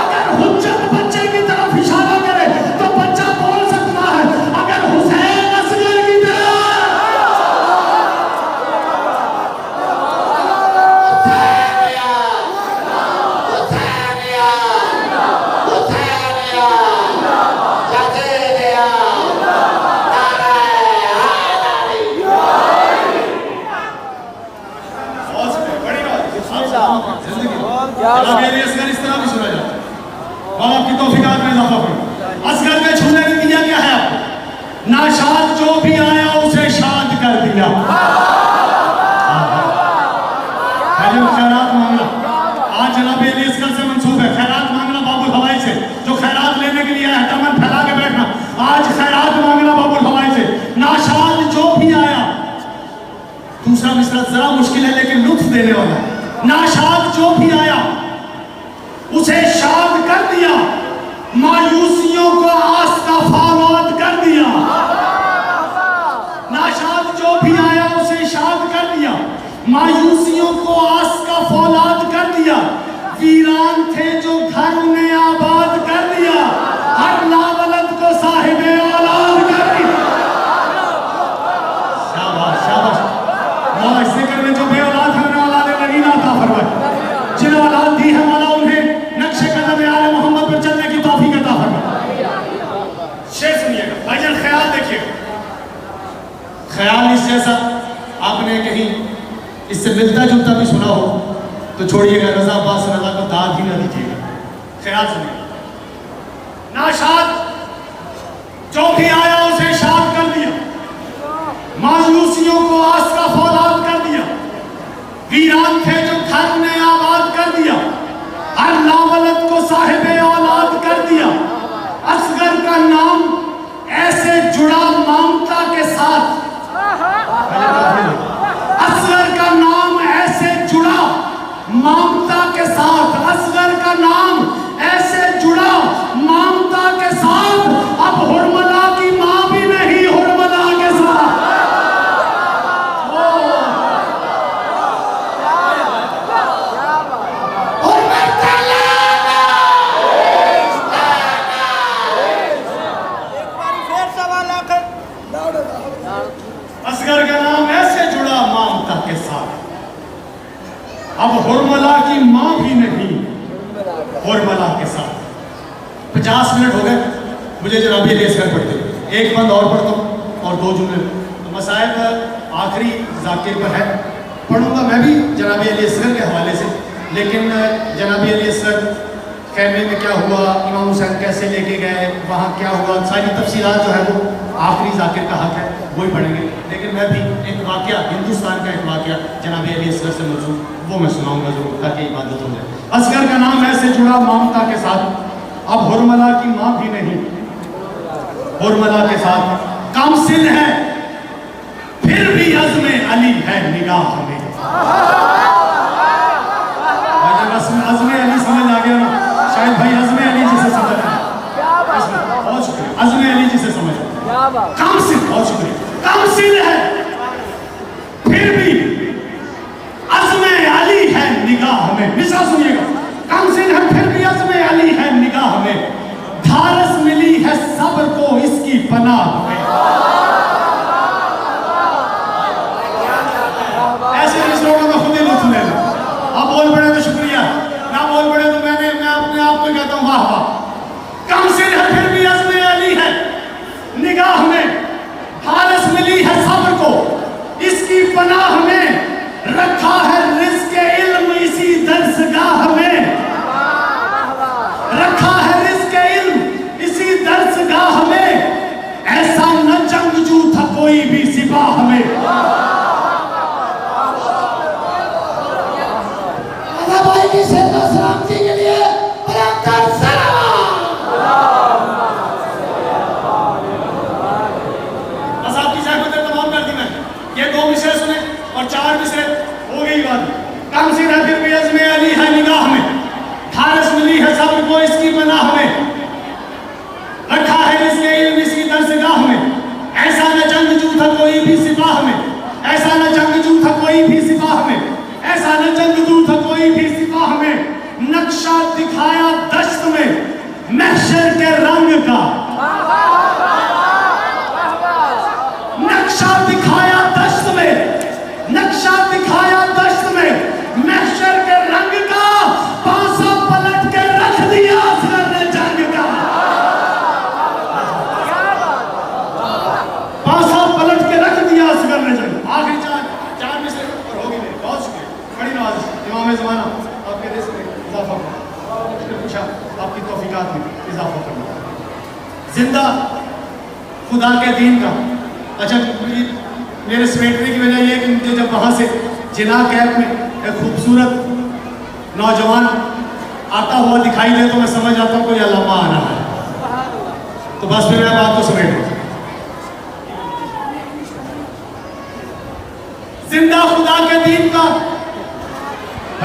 اگر حجت بچے کی طرف اشارہ کرے تو بچہ بول سکتا ہے, اگر حسین اصغر کی طرف اس طرح بھی سنا جاتا ہے. اور آپ کی توفیقات میں اضافہ کریں. اصغر کے چھونے نے دیا کیا ہے آپ کو؟ ناشاد جو بھی آیا اسے شاد کر دیا. خیرات معاملہ. آج جناب علیہ ذرا مشکل ہے لیکن لطف دینے والا ہے. ناشاد جو بھی آیا اسے شاد کر دیا, مایوسیوں کو آس کا فولاد کر دیا. ناشاد جو بھی آیا اسے شاد کر دیا, مایوسیوں کو آس کا فولاد کر دیا. ویران تھے جو گھر انہیں آباد کر دیا, ہر لاولد کو صاحب اولاد کر دیا. شاباش شاباش. مولا اس ذکر میں جو بے اولاد ہیں انہیں اولاد نگینہ عطا فرمائے. جنہیں اولاد دی ہے مولا انہیں نقش قدم آل محمد پر چلنے کی توفیق عطا فرمائے. شعر سنیے گا بھائی جان, خیال دیکھیے گا. خیال اس جیسا آپ نے کہیں اس سے ملتا جلتا بھی سنا ہو تو چھوڑیے گا, رضا عباس رضا کو داد ہی نہ دیجیے گا. خیال سنیے. ناشاد جو بھی آیا اسے شاد کر دیا, مایوسیوں کو آس کا فولاد کر دیا. ویران تھے جو گھر نے آباد کر دیا, ہر لاولد کو صاحب اولاد کر دیا. اصغر کا نام ایسے جڑا مامتا کے ساتھ, اصغر کا نام ایسے جڑا مامتا کے ساتھ, اصغر کا نام ایسے جڑا مامتا کے ساتھ. اب حرملا کی ماں بھی نہیں حرملا کے ساتھ. اصغر کا نام ایسے جڑا مامتا کے ساتھ, اب حرملا کی ماں بھی نہیں حرملا کے ساتھ. 50 منٹ ہو گئے مجھے جناب علی اصغر پڑھتے, ایک بند اور پڑھتا ہوں اور 2 جملے. مصائب آخری ذاکر پر ہے, پڑھوں گا میں بھی جناب علی اصغر کے حوالے سے, لیکن جناب علی اصغر خیمے میں کیا ہوا, امام حسین کیسے لے کے گئے, وہاں کیا ہوا, ساری تفصیلات جو ہے وہ آخری ذاکر کا حق ہے, وہی پڑھیں گے. لیکن میں بھی ایک واقعہ, ہندوستان کا ایک واقعہ جناب علی اصغر سے موضوع وہ میں سناؤں گا ضرور تاکہ عبادت ہو جائے. اصغر کا نام ایسے جڑا مامتا کے ساتھ, اب حرملا کی ماں بھی نہیں حرملا کے ساتھ. کم سن ہے پھر بھی عزم علی ہے نگاہ میں. عزم علی سمجھ آ گیا نا شاید بھائی, عزم علی جسے سمجھ آیا, بہت شکریہ, عزم علی جسے سمجھ آیا. کم سن, بہت شکریہ, کم سن ہے پھر بھی عزم علی ہے نگاہ میں. مثال سنیے گا, کم سن ہے پھر بھی عزم علی ہے نگاہ میں, دھارس ملی ہے صبر کو اس کی پناہ میں. ایسے اس لوگوں میں خود ہی لطف لے لیں. آپ بول پڑے تو شکریہ, نہ بول پڑے تو میں اپنے آپ کو کہتا ہوں واہ واہ. کم سن ہے پھر بھی عزم علی ہے نگاہ میں, دھارس ملی ہے صبر کو اس کی پناہ میں, رکھا ہے رزق علم اسی درسگاہ میں, رکھا ہے رزق علم اسی درسگاہ میں, ایسا نہ جنگجو تھا کوئی بھی سپاہ میں. بھائی کی صحت و سلامتی کے لیے برکت بس آپ کی زحمت تمام کر دی میں. یہ 2 مصرے سنے اور 4 مصرے ہو گئی بات. کم سن ہے پھر بھی عزم علی ہے نگاہ میں, دھارس ملی ہے صبر کو اس کی پناہ میں, رکھا ہے رزق علم اسی درسگاہ میں, ایسا نہ جنگجو تھا کوئی بھی سپاہ میں, ایسا نہ جنگجو تھا کوئی بھی سپاہ میں, ایسا نہ جنگجو تھا کوئی بھی سپاہ میں. نقشہ دکھایا دشت میں محشر کے رنگ کا, نقشہ دکھایا دشت میں, نقشہ دکھایا دشت میں محشر کے رنگ کا, پانسا پلٹ کے رکھ دیا اصغر نے جنگ کا. پانسا پلٹ کے رکھ دیا اصغر نے جنگ. آخری 4 میں سے اور ہوگی نہیں. بہت شکریہ, بڑی نواز. امام زمانہ آپ کے رزق میں اضافہ کرنا, اس نے پوچھا آپ کی توفیقات میں اضافہ کرنا. زندہ خدا کے دین کا. اچھا میرے سمیٹنے کی وجہ یہ ہے کہ مجھے جب وہاں سے جنا کیمپ میں ایک خوبصورت نوجوان آتا ہوا دکھائی دے تو میں سمجھ آتا ہوں کوئی علامہ آ رہا ہے, تو بس پھر میں بات کو سمیٹ لوں. زندہ خدا کے دین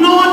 9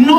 9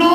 9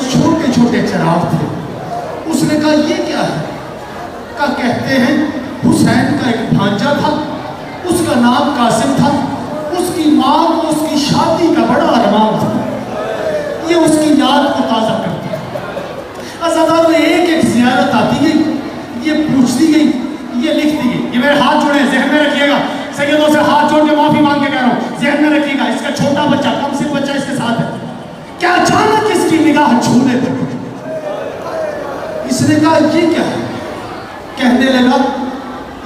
چھوٹے چھوٹے چراغ تھے. اس نے کہا یہ کیا ہے؟ کہا کہتے ہیں حسین کا ایک بھانجا تھا, اس کا نام قاسم تھا, اس کی ماں کو اس کی شادی کا بڑا ارمان تھا, یہ اس کی یاد کو تازہ کرتا ہے. عزاداروں ایک ایک زیارت آتی گئی, یہ پوچھتی گئی, یہ لکھتی گئی. یہ میرے ہاتھ جوڑے ذہن میں رکھیے گا, سیدوں سے ہاتھ جوڑ کے معافی مانگ کے کہہ رہا ہوں, ذہن میں رکھیے گا. اس کا چھوٹا بچہ, کم سے بچہ اس کے ساتھ ہے, کیا اچانک اس کی نگاہ چھونے پر. اس نے کہا یہ کیا ہے؟ کہنے لگا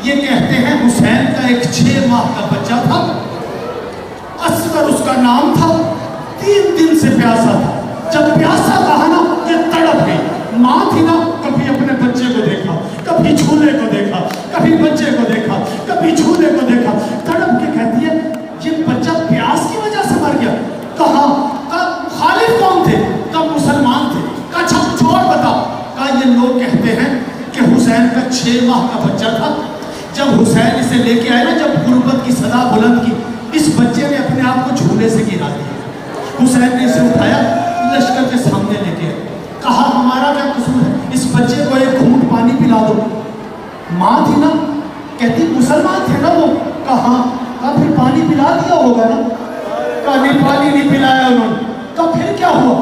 یہ کہتے ہیں حسین کا ایک 6 ماہ کا بچہ تھا, اصغر اس کا نام تھا, 3 دن سے پیاسا تھا. جب پیاسا کہا نا یہ تڑپ گئی. ماں تھی نا, کبھی اپنے بچے کو دیکھا, کبھی جھولے کو دیکھا, کبھی بچے کو دیکھا, کبھی جھولے کو دیکھا, تڑپ کے کہتی ہے یہ بچہ پیاس کی وجہ سے مر گیا. کہا خالد کون تھے؟ کہا مسلمان تھے. کہا اچھا کچھ اور بتا. کہا یہ لوگ کہتے ہیں کہ حسین کا 6 ماہ کا بچہ تھا. جب حسین اسے لے کے آئے نا, جب غربت کی صدا بلند کی, اس بچے نے اپنے آپ کو جھولے سے گرا دیا. حسین نے اسے اٹھایا, لشکر کے سامنے لے کے کہا ہمارا کیا قصور ہے, اس بچے کو ایک گھونٹ پانی پلا دو. ماں تھی نا, کہتی مسلمان تھے نا وہ. کہا پھر پانی پلا دیا ہوگا نا. کہا نہیں, پانی نہیں پلایا انہوں نے. کہا پھر کیا ہوا؟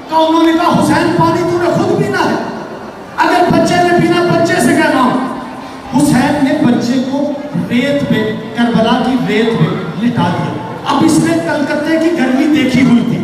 کہا انہوں نے کہا حسین پانی تو نے خود پینا ہے, اگر بچے نے پینا بچے سے کہنا. حسین نے بچے کو ریت پہ, کربلا کی ریت پہ لٹا دیا. اب اس نے کلکتے کی گرمی دیکھی ہوئی تھی,